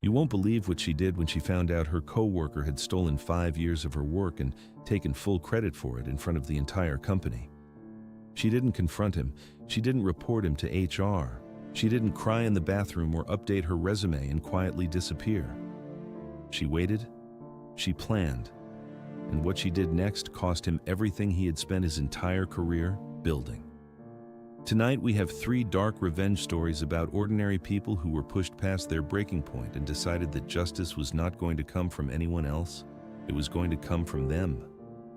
You won't believe what she did when she found out her coworker had stolen 5 years of her work and taken full credit for it in front of the entire company. She didn't confront him. She didn't report him to HR. She didn't cry in the bathroom or update her resume and quietly disappear. She waited. She planned. And what she did next cost him everything he had spent his entire career building. Tonight we have 3 dark revenge stories about ordinary people who were pushed past their breaking point and decided that justice was not going to come from anyone else. It was going to come from them.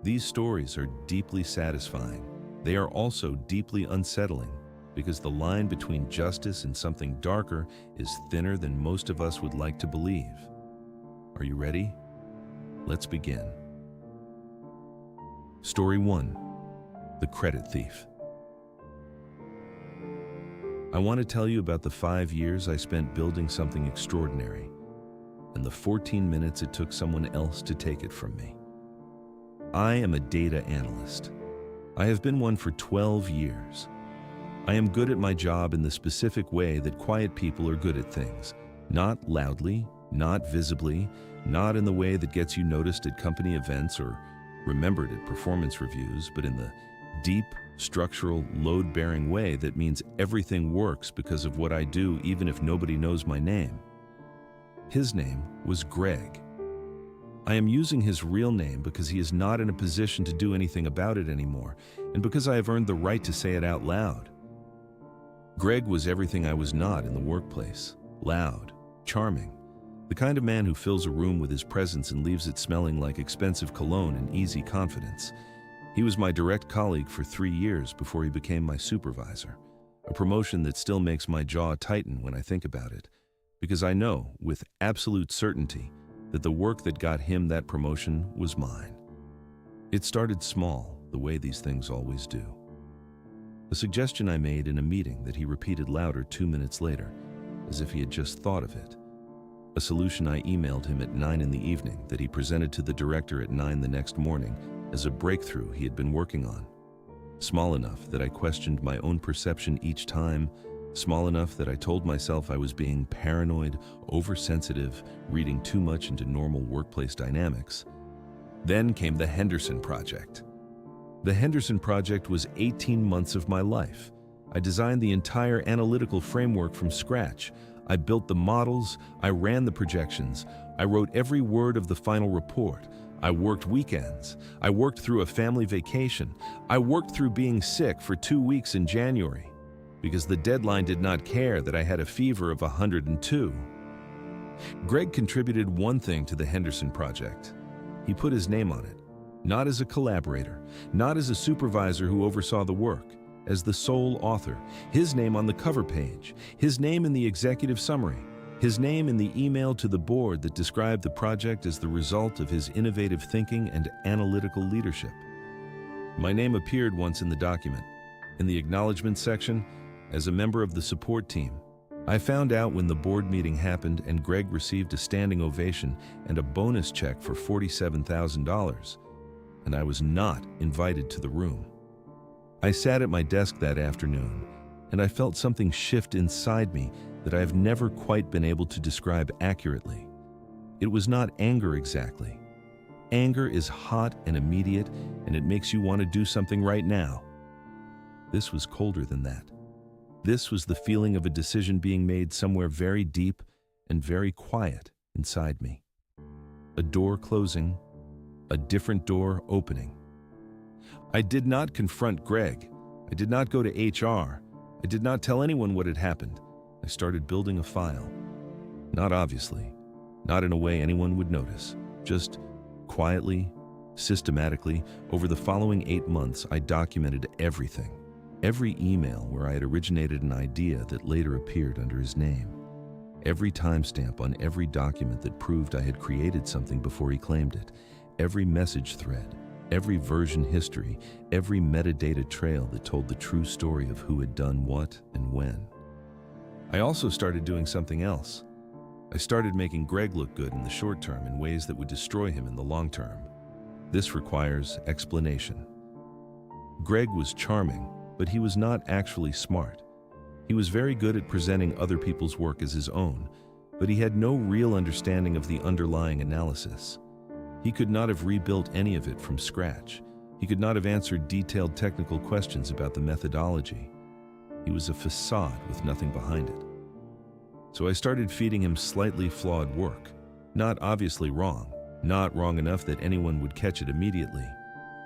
These stories are deeply satisfying. They are also deeply unsettling because the line between justice and something darker is thinner than most of us would like to believe. Are you ready? Let's begin. Story 1. The Credit Thief. I want to tell you about the 5 years I spent building something extraordinary and the 14 minutes it took someone else to take it from me. I am a data analyst. I have been one for 12 years. I am good at my job in the specific way that quiet people are good at things. Not loudly, not visibly, not in the way that gets you noticed at company events or remembered at performance reviews, but in the deep, structural, load-bearing way that means everything works because of what I do, even if nobody knows my name. His name was Greg. I am using his real name because he is not in a position to do anything about it anymore, and because I have earned the right to say it out loud. Greg was everything I was not in the workplace. Loud, charming, the kind of man who fills a room with his presence and leaves it smelling like expensive cologne and easy confidence. He was my direct colleague for 3 years before he became my supervisor, a promotion that still makes my jaw tighten when I think about it, because I know with absolute certainty that the work that got him that promotion was mine. It started small, the way these things always do. A suggestion I made in a meeting that he repeated louder 2 minutes later, as if he had just thought of it. A solution I emailed him at 9 in the evening that he presented to the director at 9 the next morning as a breakthrough he had been working on. Small enough that I questioned my own perception each time, small enough that I told myself I was being paranoid, oversensitive, reading too much into normal workplace dynamics. Then came the Henderson Project. The Henderson Project was 18 months of my life. I designed the entire analytical framework from scratch. I built the models, I ran the projections, I wrote every word of the final report. I worked weekends. I worked through a family vacation. I worked through being sick for 2 weeks in January because the deadline did not care that I had a fever of 102. Greg contributed one thing to the Henderson Project. He put his name on it, not as a collaborator, not as a supervisor who oversaw the work, as the sole author, his name on the cover page, his name in the executive summary, his name in the email to the board that described the project as the result of his innovative thinking and analytical leadership. My name appeared once in the document, in the acknowledgement section, as a member of the support team. I found out when the board meeting happened and Greg received a standing ovation and a bonus check for $47,000, and I was not invited to the room. I sat at my desk that afternoon, and I felt something shift inside me that I have never quite been able to describe accurately. It was not anger exactly. Anger is hot and immediate, and it makes you want to do something right now. This was colder than that. This was the feeling of a decision being made somewhere very deep and very quiet inside me. A door closing, a different door opening. I did not confront Greg. I did not go to HR. I did not tell anyone what had happened. I started building a file. Not obviously, not in a way anyone would notice, just quietly, systematically. Over the following 8 months, I documented everything. Every email where I had originated an idea that later appeared under his name. Every timestamp on every document that proved I had created something before he claimed it. Every message thread, every version history, every metadata trail that told the true story of who had done what and when. I also started doing something else. I started making Greg look good in the short term in ways that would destroy him in the long term. This requires explanation. Greg was charming, but he was not actually smart. He was very good at presenting other people's work as his own, but he had no real understanding of the underlying analysis. He could not have rebuilt any of it from scratch. He could not have answered detailed technical questions about the methodology. He was a facade with nothing behind it. So I started feeding him slightly flawed work. Not obviously wrong, not wrong enough that anyone would catch it immediately.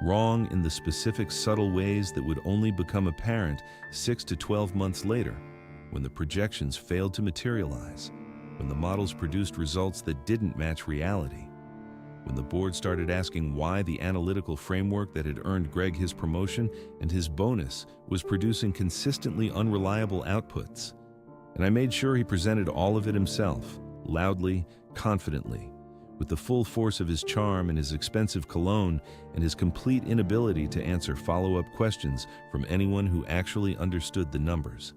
Wrong in the specific subtle ways that would only become apparent 6 to 12 months later, when the projections failed to materialize, when the models produced results that didn't match reality, when the board started asking why the analytical framework that had earned Greg his promotion and his bonus was producing consistently unreliable outputs. And I made sure he presented all of it himself, loudly, confidently, with the full force of his charm and his expensive cologne and his complete inability to answer follow-up questions from anyone who actually understood the numbers.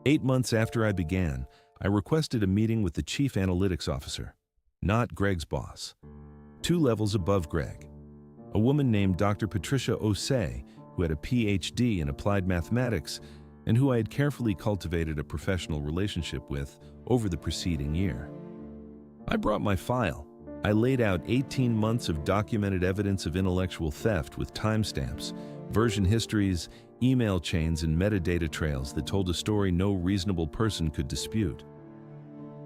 8 months after I began, I requested a meeting with the chief analytics officer, not Greg's boss. 2 levels above Greg, a woman named Dr. Patricia Osei, who had a PhD in applied mathematics and who I had carefully cultivated a professional relationship with over the preceding year. I brought my file. I laid out 18 months of documented evidence of intellectual theft with timestamps, version histories, email chains, and metadata trails that told a story no reasonable person could dispute.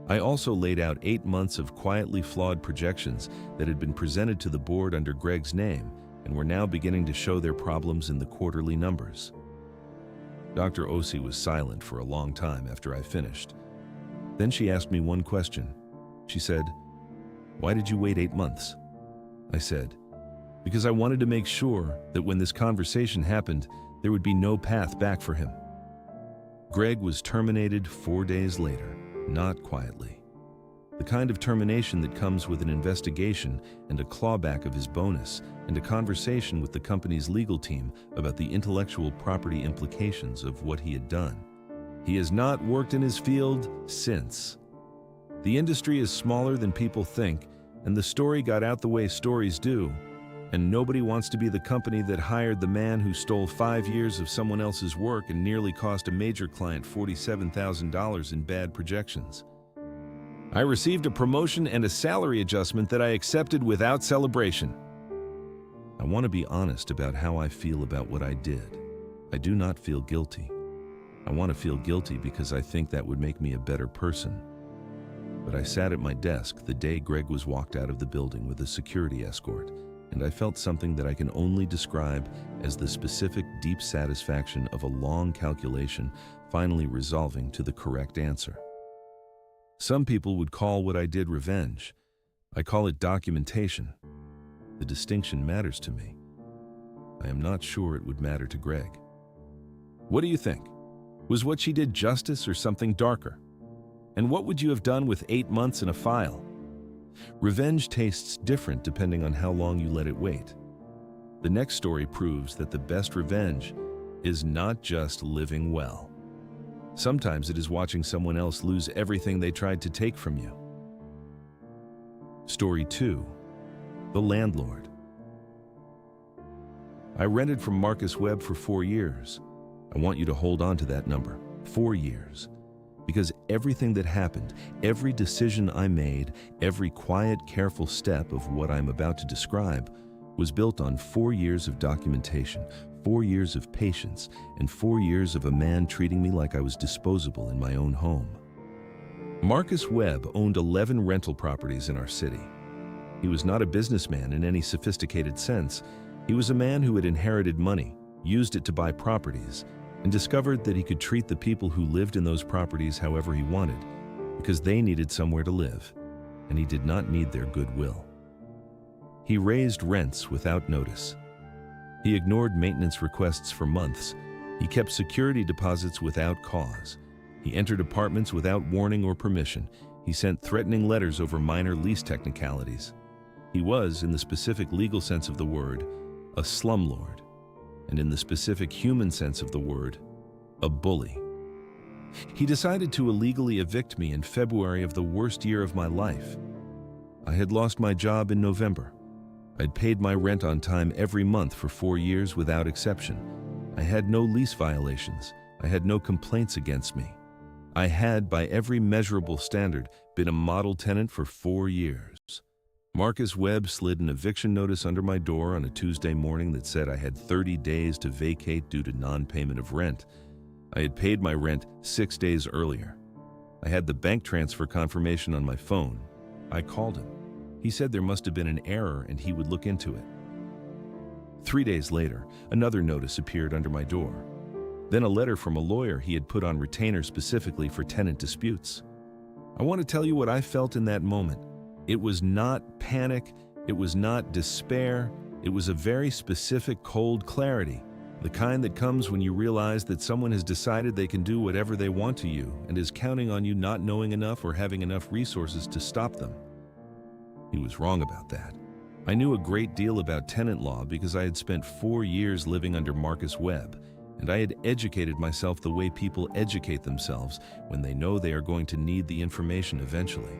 I also laid out 8 months of quietly flawed projections that had been presented to the board under Greg's name and were now beginning to show their problems in the quarterly numbers. Dr. Osei was silent for a long time after I finished. Then she asked me one question. She said, "Why did you wait 8 months?" I said, "Because I wanted to make sure that when this conversation happened, there would be no path back for him." Greg was terminated 4 days later, not quietly. The kind of termination that comes with an investigation and a clawback of his bonus and a conversation with the company's legal team about the intellectual property implications of what he had done. He has not worked in his field since. The industry is smaller than people think, and the story got out the way stories do, and nobody wants to be the company that hired the man who stole 5 years of someone else's work and nearly cost a major client $47,000 in bad projections. I received a promotion and a salary adjustment that I accepted without celebration. I want to be honest about how I feel about what I did. I do not feel guilty. I want to feel guilty because I think that would make me a better person. But I sat at my desk the day Greg was walked out of the building with a security escort, and I felt something that I can only describe as the specific deep satisfaction of a long calculation finally resolving to the correct answer. Some people would call what I did revenge. I call it documentation. The distinction matters to me. I am not sure it would matter to Greg. What do you think? Was what she did justice or something darker? And what would you have done with 8 months in a file? Revenge tastes different depending on how long you let it wait. The next story proves that the best revenge is not just living well. Sometimes it is watching someone else lose everything they tried to take from you. Story 2. The Landlord. I rented from Marcus Webb for 4 years. I want you to hold on to that number, 4 years. Because everything that happened, every decision I made, every quiet, careful step of what I'm about to describe was built on 4 years of documentation, 4 years of patience, and 4 years of a man treating me like I was disposable in my own home. Marcus Webb owned 11 rental properties in our city. He was not a businessman in any sophisticated sense. He was a man who had inherited money, used it to buy properties, and discovered that he could treat the people who lived in those properties however he wanted, because they needed somewhere to live, and he did not need their goodwill. He raised rents without notice. He ignored maintenance requests for months. He kept security deposits without cause. He entered apartments without warning or permission. He sent threatening letters over minor lease technicalities. He was, in the specific legal sense of the word, a slumlord, and in the specific human sense of the word, a bully. He decided to illegally evict me in February of the worst year of my life. I had lost my job in November. I'd paid my rent on time every month for 4 years without exception. I had no lease violations. I had no complaints against me. I had, by every measurable standard, been a model tenant for 4 years. Marcus Webb slid an eviction notice under my door on a Tuesday morning that said I had 30 days to vacate due to non-payment of rent. I had paid my rent 6 days earlier. I had the bank transfer confirmation on my phone. I called him. He said there must have been an error and he would look into it. 3 days later, another notice appeared under my door. Then a letter from a lawyer he had put on retainer specifically for tenant disputes. I want to tell you what I felt in that moment. It was not panic, it was not despair, it was a very specific cold clarity, the kind that comes when you realize that someone has decided they can do whatever they want to you and is counting on you not knowing enough or having enough resources to stop them. He was wrong about that. I knew a great deal about tenant law because I had spent 4 years living under Marcus Webb, and I had educated myself the way people educate themselves when they know they are going to need the information eventually.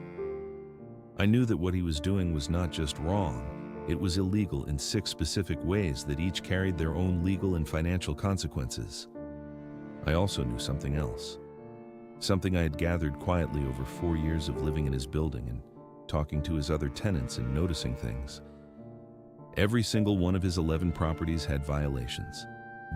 I knew that what he was doing was not just wrong, it was illegal in 6 specific ways that each carried their own legal and financial consequences. I also knew something else, something I had gathered quietly over 4 years of living in his building and talking to his other tenants and noticing things. Every single one of his 11 properties had violations,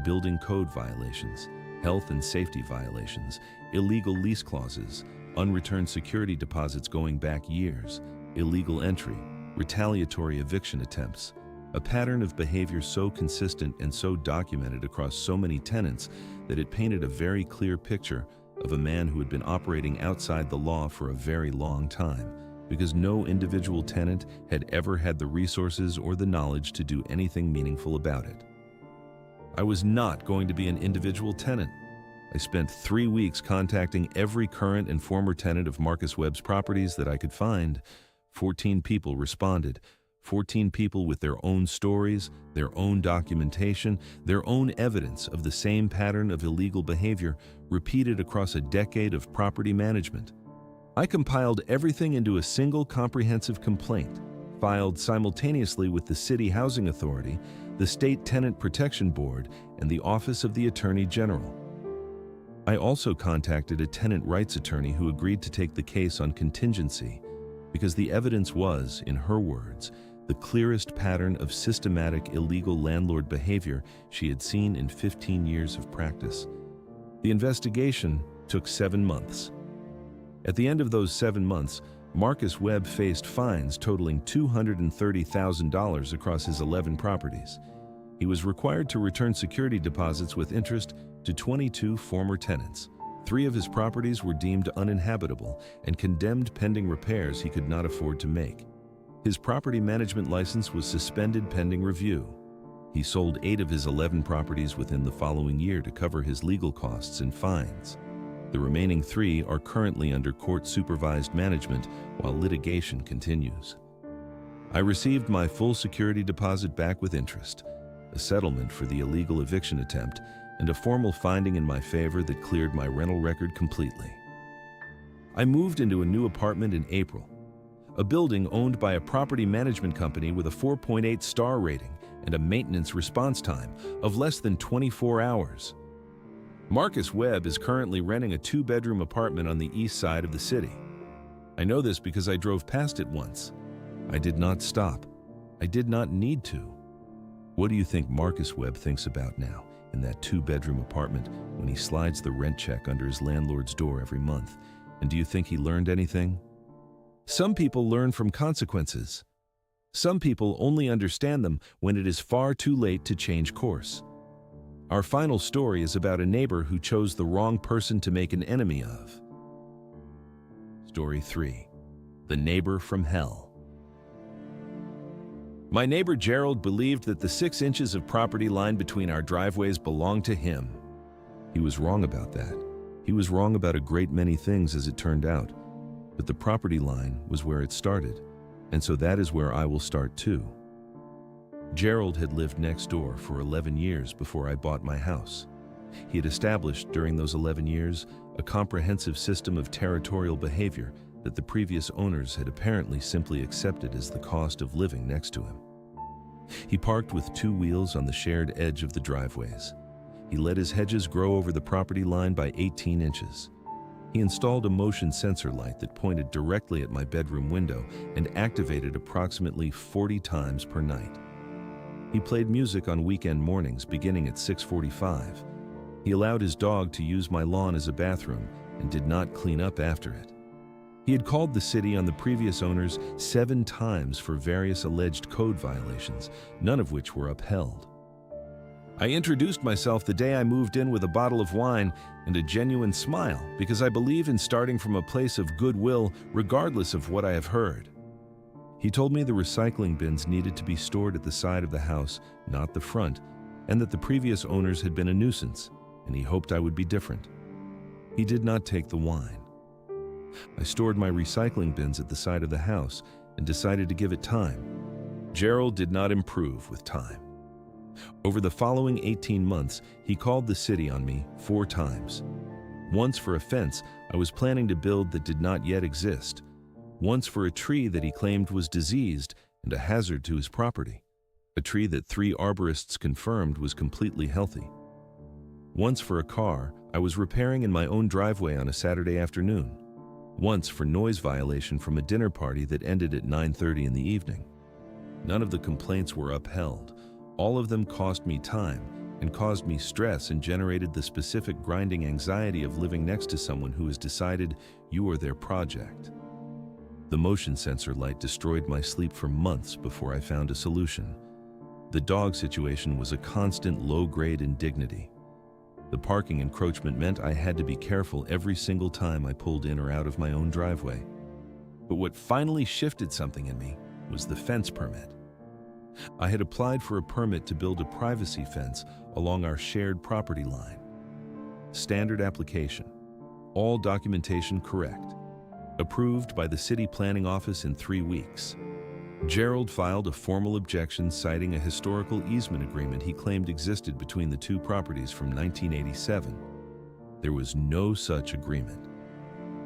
building code violations, health and safety violations, illegal lease clauses, unreturned security deposits going back years, illegal entry, retaliatory eviction attempts, a pattern of behavior so consistent and so documented across so many tenants that it painted a very clear picture of a man who had been operating outside the law for a very long time, because no individual tenant had ever had the resources or the knowledge to do anything meaningful about it. I was not going to be an individual tenant. I spent 3 weeks contacting every current and former tenant of Marcus Webb's properties that I could find. 14 people responded. 14 people with their own stories, their own documentation, their own evidence of the same pattern of illegal behavior repeated across a decade of property management. I compiled everything into a single comprehensive complaint, filed simultaneously with the City Housing Authority, the State Tenant Protection Board, and the Office of the Attorney General. I also contacted a tenant rights attorney who agreed to take the case on contingency because the evidence was, in her words, the clearest pattern of systematic illegal landlord behavior she had seen in 15 years of practice. The investigation took 7 months. At the end of those 7 months, Marcus Webb faced fines totaling $230,000 across his 11 properties. He was required to return security deposits with interest to 22 former tenants. 3 of his properties were deemed uninhabitable and condemned pending repairs he could not afford to make. His property management license was suspended pending review. He sold 8 of his 11 properties within the following year to cover his legal costs and fines. The remaining 3 are currently under court-supervised management while litigation continues. I received my full security deposit back with interest, a settlement for the illegal eviction attempt, and a formal finding in my favor that cleared my rental record completely. I moved into a new apartment in April, a building owned by a property management company with a 4.8 star rating and a maintenance response time of less than 24 hours. Marcus Webb is currently renting a 2-bedroom apartment on the east side of the city. I know this because I drove past it once. I did not stop. I did not need to. What do you think Marcus Webb thinks about now in that 2-bedroom apartment when he slides the rent check under his landlord's door every month? And do you think he learned anything? Some people learn from consequences. Some people only understand them when it is far too late to change course. Our final story is about a neighbor who chose the wrong person to make an enemy of. Story 3. The Neighbor from Hell. My neighbor Gerald believed that the 6 inches of property line between our driveways belonged to him. He was wrong about that. He was wrong about a great many things as it turned out. But the property line was where it started, and so that is where I will start too. Gerald had lived next door for 11 years before I bought my house. He had established during those 11 years a comprehensive system of territorial behavior that the previous owners had apparently simply accepted as the cost of living next to him. He parked with 2 wheels on the shared edge of the driveways. He let his hedges grow over the property line by 18 inches. He installed a motion sensor light that pointed directly at my bedroom window and activated approximately 40 times per night. He played music on weekend mornings beginning at 6:45. He allowed his dog to use my lawn as a bathroom and did not clean up after it. He had called the city on the previous owners 7 times for various alleged code violations, none of which were upheld. I introduced myself the day I moved in with a bottle of wine and a genuine smile because I believe in starting from a place of goodwill regardless of what I have heard. He told me the recycling bins needed to be stored at the side of the house, not the front, and that the previous owners had been a nuisance, and he hoped I would be different. He did not take the wine. I stored my recycling bins at the side of the house and decided to give it time. Gerald did not improve with time. Over the following 18 months, he called the city on me 4 times. Once for a fence I was planning to build that did not yet exist. Once for a tree that he claimed was diseased and a hazard to his property. A tree that 3 arborists confirmed was completely healthy. Once for a car I was repairing in my own driveway on a Saturday afternoon. Once for noise violation from a dinner party that ended at 9:30 in the evening. None of the complaints were upheld. All of them cost me time and caused me stress and generated the specific grinding anxiety of living next to someone who has decided you are their project. The motion sensor light destroyed my sleep for months before I found a solution. The dog situation was a constant low-grade indignity. The parking encroachment meant I had to be careful every single time I pulled in or out of my own driveway. But what finally shifted something in me was the fence permit. I had applied for a permit to build a privacy fence along our shared property line. Standard application. All documentation correct. Approved by the city planning office in 3 weeks. Gerald filed a formal objection citing a historical easement agreement he claimed existed between the 2 properties from 1987. There was no such agreement.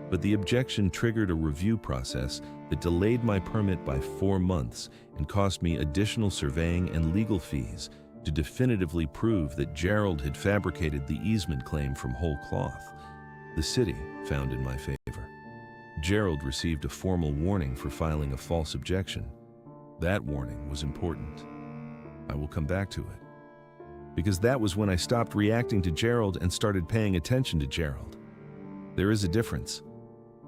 But the objection triggered a review process that delayed my permit by 4 months and cost me additional surveying and legal fees to definitively prove that Gerald had fabricated the easement claim from whole cloth. The city found in my favor. Gerald received a formal warning for filing a false objection. That warning was important. I will come back to it. Because that was when I stopped reacting to Gerald and started paying attention to Gerald. There is a difference.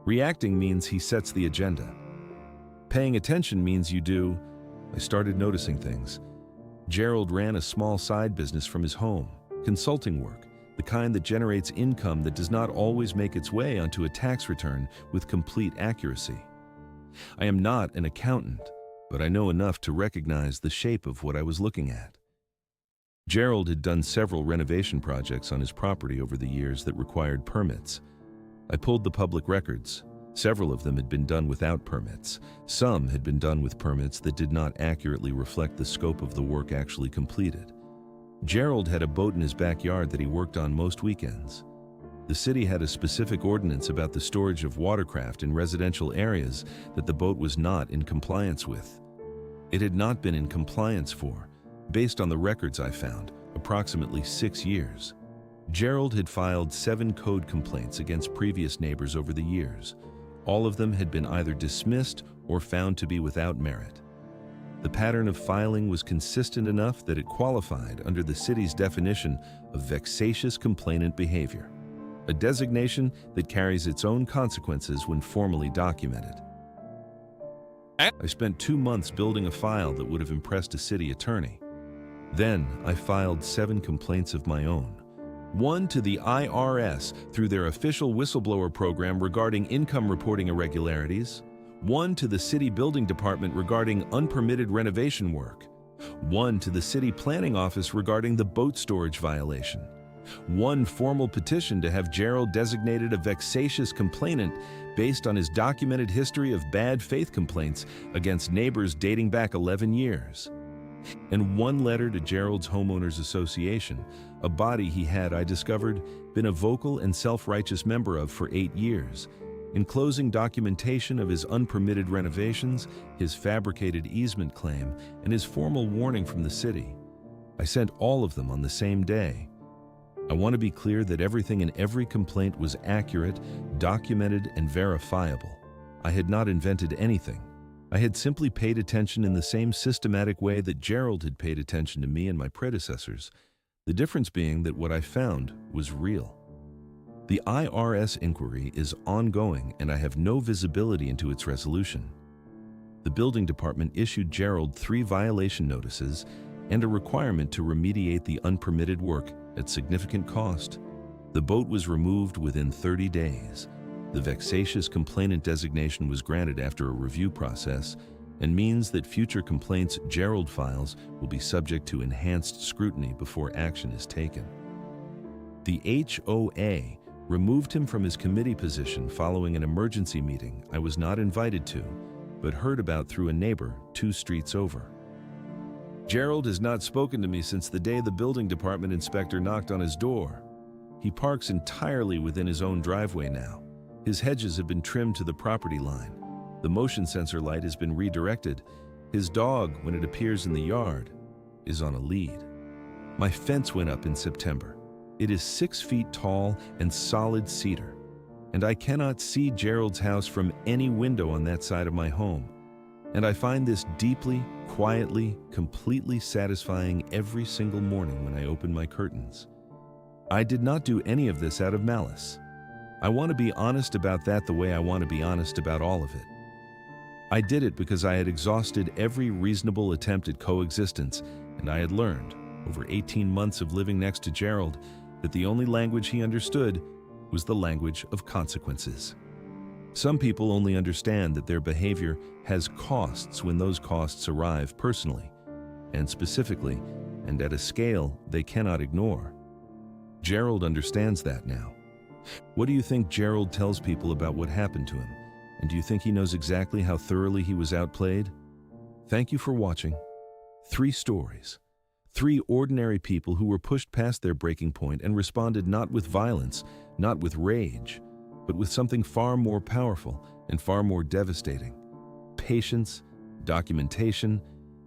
Reacting means he sets the agenda. Paying attention means you do. I started noticing things. Gerald ran a small side business from his home, consulting work, the kind that generates income that does not always make its way onto a tax return with complete accuracy. I am not an accountant, but I know enough to recognize the shape of what I was looking at. Gerald had done several renovation projects on his property over the years that required permits. I pulled the public records. Several of them had been done without permits. Some had been done with permits that did not accurately reflect the scope of the work actually completed. Gerald had a boat in his backyard that he worked on most weekends. The city had a specific ordinance about the storage of watercraft in residential areas that the boat was not in compliance with. It had not been in compliance for, based on the records I found, approximately 6 years. Gerald had filed 7 code complaints against previous neighbors over the years. All of them had been either dismissed or found to be without merit. The pattern of filing was consistent enough that it qualified under the city's definition of vexatious complainant behavior, a designation that carries its own consequences when formally documented. I spent 2 months building a file that would have impressed a city attorney. Then I filed 7 complaints of my own. 1 to the IRS through their official whistleblower program regarding income reporting irregularities, 1 to the city building department regarding unpermitted renovation work, 1 to the city planning office regarding the boat storage violation, 1 formal petition to have Gerald designated a vexatious complainant based on his documented history of bad faith complaints against neighbors dating back 11 years, and 1 letter to Gerald's Homeowners Association, a body he had, I discovered, been a vocal and self-righteous member of for 8 years, enclosing documentation of his unpermitted renovations, his fabricated easement claim, and his formal warning from the city. I sent all of them on the same day. I want to be clear that everything in every complaint was accurate, documented, and verifiable. I had not invented anything. I had simply paid attention in the same systematic way that Gerald had paid attention to me and my predecessors, the difference being that what I found was real. The IRS inquiry is ongoing and I have no visibility into its resolution. The building department issued Gerald 3 violation notices and a requirement to remediate the unpermitted work at significant cost. The boat was removed within 30 days. The vexatious complainant designation was granted after a review process and means that future complaints Gerald files will be subject to enhanced scrutiny before action is taken. The HOA removed him from his committee position following an emergency meeting I was not invited to, but heard about through a neighbor 2 streets over. Gerald has not spoken to me since the day the building department inspector knocked on his door. He parks entirely within his own driveway now. His hedges have been trimmed to the property line. The motion sensor light has been redirected. His dog, when it appears in the yard, is on a lead. My fence went up in September. It is 6 feet tall and solid cedar, and I cannot see Gerald's house from any window on that side of my home. And I find this deeply, quietly, completely satisfying every single morning when I open my curtains. I did not do any of this out of malice. I want to be honest about that the way I want to be honest about all of it. I did it because I had exhausted every reasonable attempt at coexistence, and I had learned, over 18 months of living next to Gerald, that the only language he understood was the language of consequences. Some people only understand that their behavior has costs when those costs arrive personally, and specifically, and at a scale they cannot ignore. Gerald understands that now. What do you think Gerald tells people about what happened to him? And do you think he knows exactly how thoroughly he was outplayed? Thank you for watching. 3 stories. 3 ordinary people who were pushed past their breaking point and responded not with violence, not with rage, but with something far more powerful and far more devastating: patience, documentation,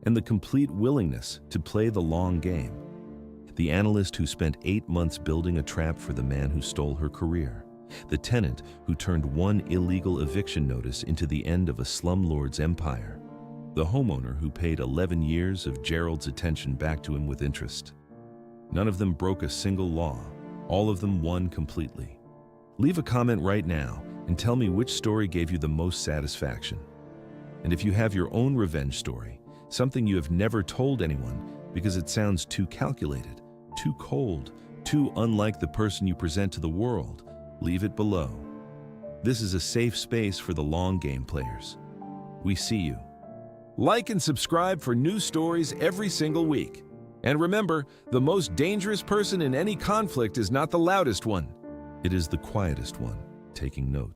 and the complete willingness to play the long game. The analyst who spent 8 months building a trap for the man who stole her career. The tenant who turned 1 illegal eviction notice into the end of a slumlord's empire. The homeowner who paid 11 years of Gerald's attention back to him with interest. None of them broke a single law. All of them won completely. Leave a comment right now and tell me which story gave you the most satisfaction. And if you have your own revenge story, something you have never told anyone because it sounds too calculated, too cold, too unlike the person you present to the world, leave it below. This is a safe space for the long game players. We see you. Like and subscribe for new stories every single week. And remember, the most dangerous person in any conflict is not the loudest one. It is the quietest one, taking note.